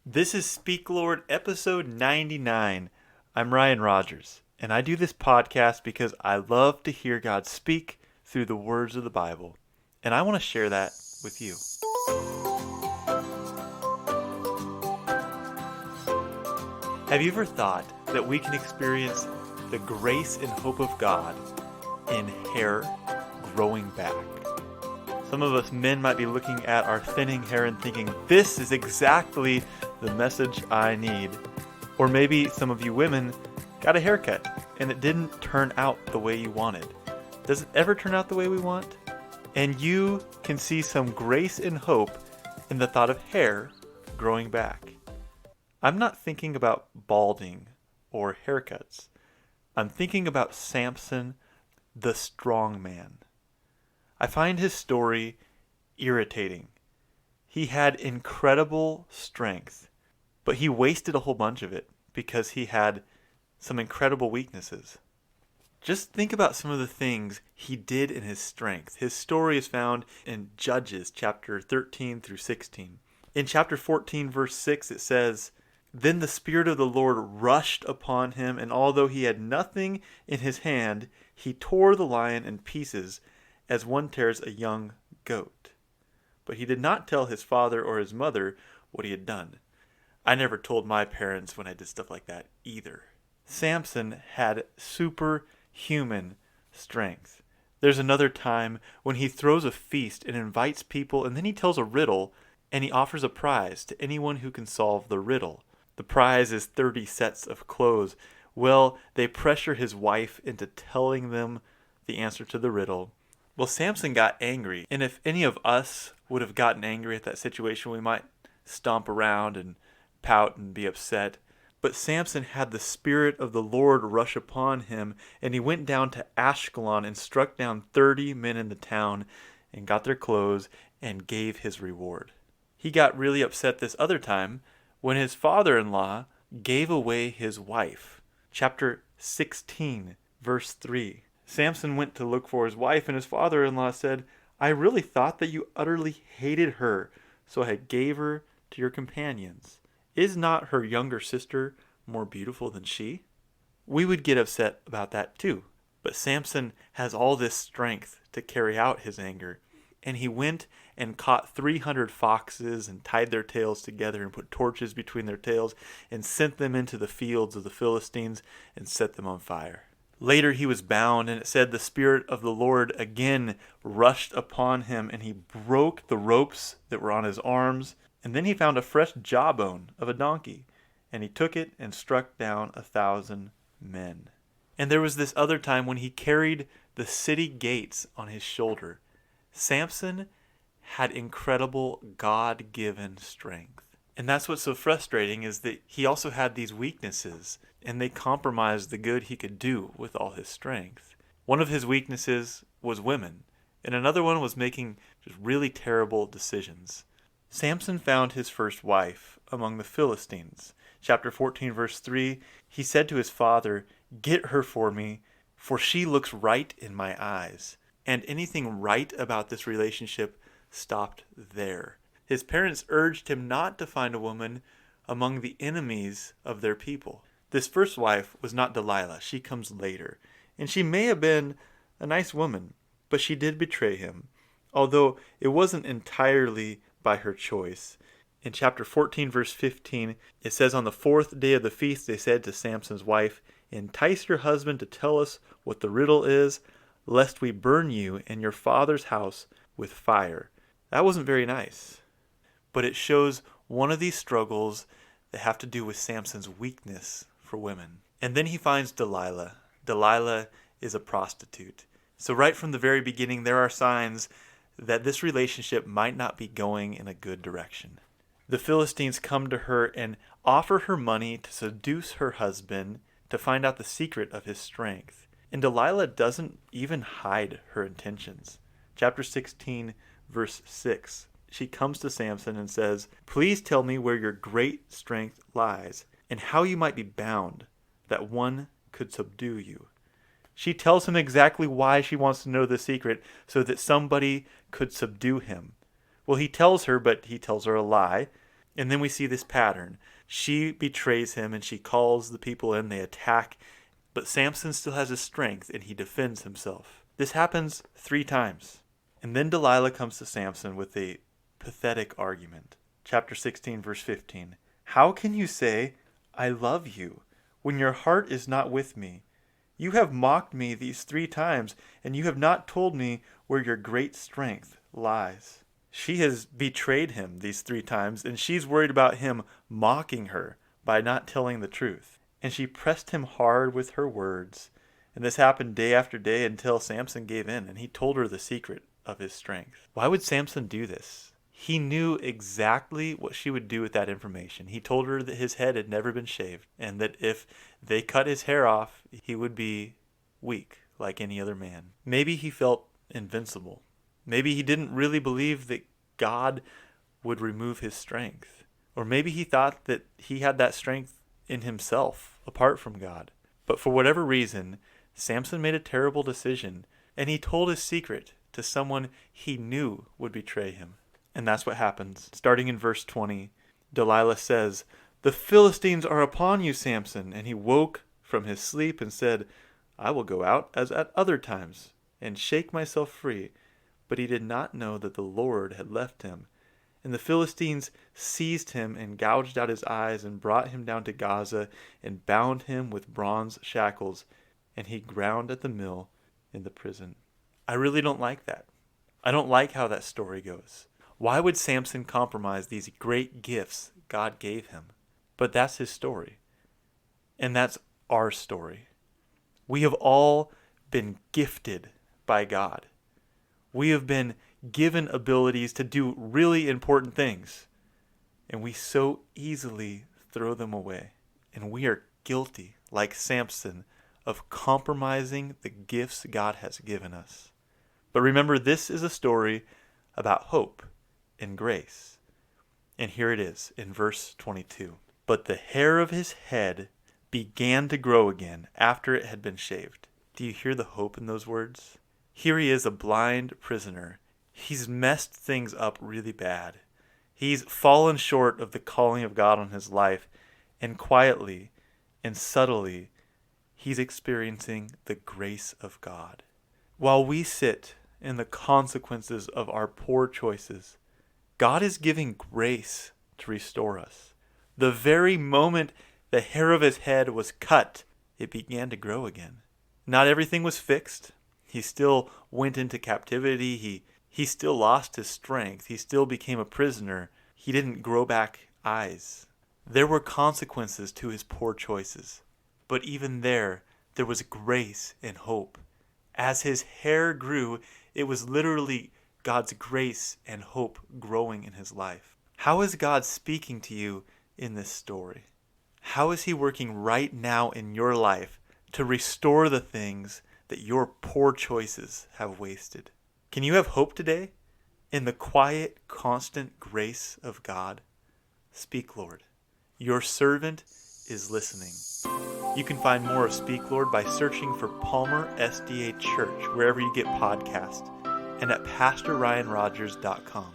This is Speak Lord, episode 99. I'm Ryan Rogers, and I do this podcast because I love to hear God speak through the words of the Bible, and I want to share that with you. Have you ever thought that we can experience the grace and hope of God in hair growing back? Some of us men might be looking at our thinning hair and thinking, this is exactly the message I need. Or maybe some of you women got a haircut and it didn't turn out the way you wanted. Does it ever turn out the way we want? And you can see some grace and hope in the thought of hair growing back. I'm not thinking about balding or haircuts. I'm thinking about Samson, the strong man. I find his story irritating. He had incredible strength, but he wasted a whole bunch of it because he had some incredible weaknesses. Just think about some of the things he did in his strength. His story is found in Judges chapter 13 through 16. In chapter 14 verse 6 it says, "Then the Spirit of the Lord rushed upon him, and although he had nothing in his hand, he tore the lion in pieces as one tears a young goat. But he did not tell his father or his mother what he had done." I never told my parents when I did stuff like that either. Samson had superhuman strength. There's another time when he throws a feast and invites people, and then he tells a riddle, and he offers a prize to anyone who can solve the riddle. The prize is 30 sets of clothes. Well, they pressure his wife into telling them the answer to the riddle. Well, Samson got angry, and if any of us would have gotten angry at that situation, we might stomp around and pout and be upset. But Samson had the Spirit of the Lord rush upon him, and he went down to Ashkelon and struck down 30 men in the town and got their clothes and gave his reward. He got really upset this other time when his father-in-law gave away his wife. Chapter 16, verse 3. Samson went to look for his wife, and his father-in-law said, "I really thought that you utterly hated her, so I gave her to your companions. Is not her younger sister more beautiful than she?" We would get upset about that too. But Samson has all this strength to carry out his anger. And he went and caught 300 foxes and tied their tails together and put torches between their tails and sent them into the fields of the Philistines and set them on fire. Later he was bound, and it said the Spirit of the Lord again rushed upon him, and he broke the ropes that were on his arms. And then he found a fresh jawbone of a donkey, and he took it and struck down 1,000 men. And there was this other time when he carried the city gates on his shoulder. Samson had incredible God-given strength. And that's what's so frustrating, is that he also had these weaknesses, and they compromised the good he could do with all his strength. One of his weaknesses was women, and another one was making just really terrible decisions. Samson found his first wife among the Philistines. Chapter 14, verse 3, he said to his father, "Get her for me, for she looks right in my eyes." And anything right about this relationship stopped there. His parents urged him not to find a woman among the enemies of their people. This first wife was not Delilah. She comes later. And she may have been a nice woman, but she did betray him, although it wasn't entirely by her choice. In chapter 14, verse 15, it says, "On the 4th day of the feast, they said to Samson's wife, 'Entice your husband to tell us what the riddle is, lest we burn you and your father's house with fire.'" That wasn't very nice. But it shows one of these struggles that have to do with Samson's weakness for women. And then he finds Delilah. Delilah is a prostitute. So right from the very beginning, there are signs that this relationship might not be going in a good direction. The Philistines come to her and offer her money to seduce her husband to find out the secret of his strength. And Delilah doesn't even hide her intentions. Chapter 16, verse 6. She comes to Samson and says, "Please tell me where your great strength lies, and how you might be bound, that one could subdue you." She tells him exactly why she wants to know the secret, so that somebody could subdue him. Well, he tells her, but he tells her a lie. And then we see this pattern. She betrays him and she calls the people in, they attack, but Samson still has his strength and he defends himself. This happens 3 times. And then Delilah comes to Samson with a pathetic argument. Chapter 16, verse 15. How can you say, I love you, when your heart is not with me? You have mocked me these 3 times, and you have not told me where your great strength lies. She has betrayed him these 3 times, and she's worried about him mocking her by not telling the truth. And she pressed him hard with her words. And this happened day after day until Samson gave in, and he told her the secret of his strength. Why would Samson do this? He knew exactly what she would do with that information. He told her that his head had never been shaved, and that if they cut his hair off, he would be weak like any other man. Maybe he felt invincible. Maybe he didn't really believe that God would remove his strength. Or maybe he thought that he had that strength in himself, apart from God. But for whatever reason, Samson made a terrible decision, and he told his secret to someone he knew would betray him. And that's what happens. Starting in verse 20, Delilah says, The Philistines are upon you, Samson. And he woke from his sleep and said, I will go out as at other times and shake myself free. But he did not know that the Lord had left him. And the Philistines seized him and gouged out his eyes and brought him down to Gaza and bound him with bronze shackles. And he ground at the mill in the prison. I really don't like that. I don't like how that story goes. Why would Samson compromise these great gifts God gave him? But that's his story. And that's our story. We have all been gifted by God. We have been given abilities to do really important things. And we so easily throw them away. And we are guilty, like Samson, of compromising the gifts God has given us. But remember, this is a story about hope and grace. And here it is in verse 22. But the hair of his head began to grow again after it had been shaved. Do you hear the hope in those words? Here he is, a blind prisoner. He's messed things up really bad. He's fallen short of the calling of God on his life. And quietly and subtly, he's experiencing the grace of God. While we sit in the consequences of our poor choices, God is giving grace to restore us. The very moment the hair of his head was cut, it began to grow again. Not everything was fixed. He still went into captivity. He still lost his strength. He still became a prisoner. He didn't grow back eyes. There were consequences to his poor choices. But even there was grace and hope. As his hair grew, it was literally God's grace and hope growing in his life. How is God speaking to you in this story? How is he working right now in your life to restore the things that your poor choices have wasted? Can you have hope today in the quiet, constant grace of God? Speak, Lord. Your servant is listening. You can find more of Speak, Lord by searching for Palmer SDA Church wherever you get podcasts and at PastorRyanRogers.com.